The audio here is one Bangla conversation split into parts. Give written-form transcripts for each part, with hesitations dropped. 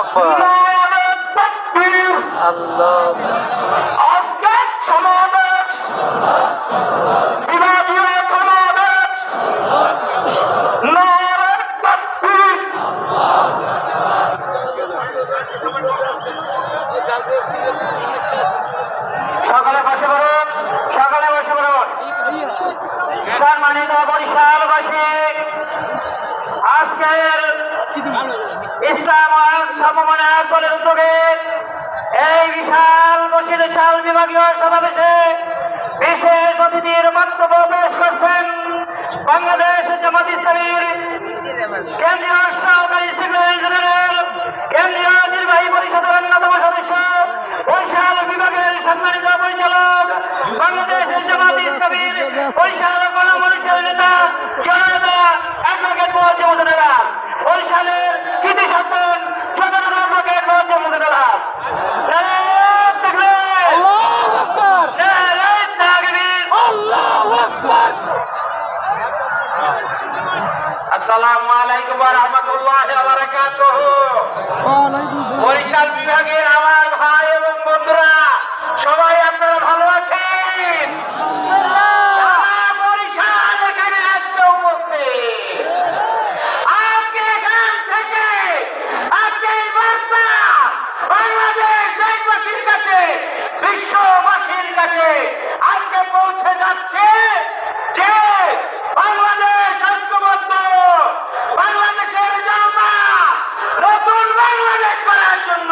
আকবার আল্লাহ আজকের সমাবেশ বিভাগীয় সমাবেশ নারে তাকবীর সকালে বসে পড়ুন সকালে বসে পড়ুন সম্মানিত বরিশালবাসী আজকের ইসলাম সমমনা দলের উদ্যোগে এই বিশাল বরিশাল বিভাগীয় সমাবেশে বিশেষ অতিথির বক্তব্য পেশ করছেন বাংলাদেশ জামাত ইসলামীর কেন্দ্রীয় সহকারী সেক্রেটারি জেনারেল কেন্দ্রীয় নির্বাহী পরিষদের অন্যতম সদস্য বরিশাল বিভাগের সম্মানিত পরিচালক বাংলাদেশ জামাত ইসলামীর বরিশাল গণপরিষদের নেতা জননেতা অ্যাডভোকেট মোয়াজ্জেম হোসেন আলম বরিশালের কৃতি সন্তান জননেতা অ্যাডভোকেট মোয়াজ্জেম হোসেন আলম আসসালামু আলাইকুম ওয়া রাহমাতুল্লাহি ওয়া বারাকাতুহু। বরিশাল বিভাগের আমার ভাই এবং বন্ধুরা সবাই আপনারা ভালো আছেন? সারা বরিশাল এখানে আজকে উপস্থিত। আজকে এখান থেকে আজকে এই বার্তা বাংলাদেশ দেশবাসীর কাছে বিশ্ববাসীর কাছে আজকে পৌঁছে যাচ্ছে যে বাংলাদেশ ঐক্যবদ্ধ, বাংলাদেশের জনতা নতুন বাংলাদেশ করার জন্য,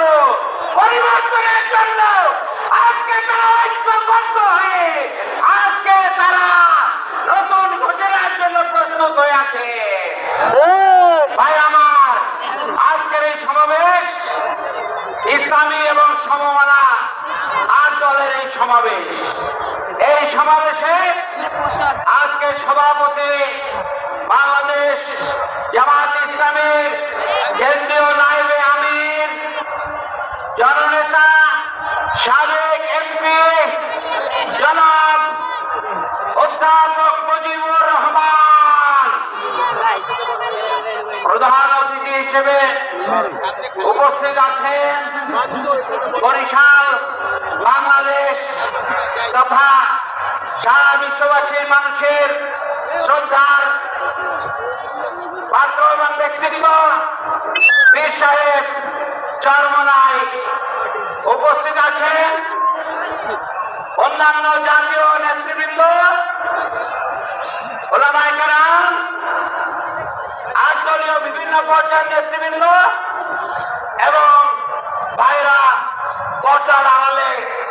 পরিবর্তনের জন্য আজকে তারা ঐক্যবদ্ধ হয়ে আজকে তারা নতুন ঘোষণার জন্য প্রস্তুত হয়ে আছে। ভাই আমার, আজকের এই সমাবেশ ইসলামী এবং সমমনা 8 দলের এই সমাবেশ। এই সমাবেশে আজকে সভাপতি বাংলাদেশ জামাত ইসলামীর কেন্দ্রীয় নায়েবে আমির জননেতা সাবেক এমপি জনাব অধ্যাপক মুজিবুর রহমান, প্রধান অতিথি হিসেবে উপস্থিত আছেন বরিশাল বাংলাদেশ তথা সারা বিশ্ববাসীর মানুষের শ্রদ্ধার পাত্র এবং ব্যক্তিত্ব পীর সাহেব চরমনাই, উপস্থিত আছেন অন্যান্য জাতীয় নেতৃবৃন্দ, ওলামায়ে কেরাম, 8 দলীয় বিভিন্ন পর্যায়ের নেতৃবৃন্দ এবং ভাইরা পর্দার আড়ালে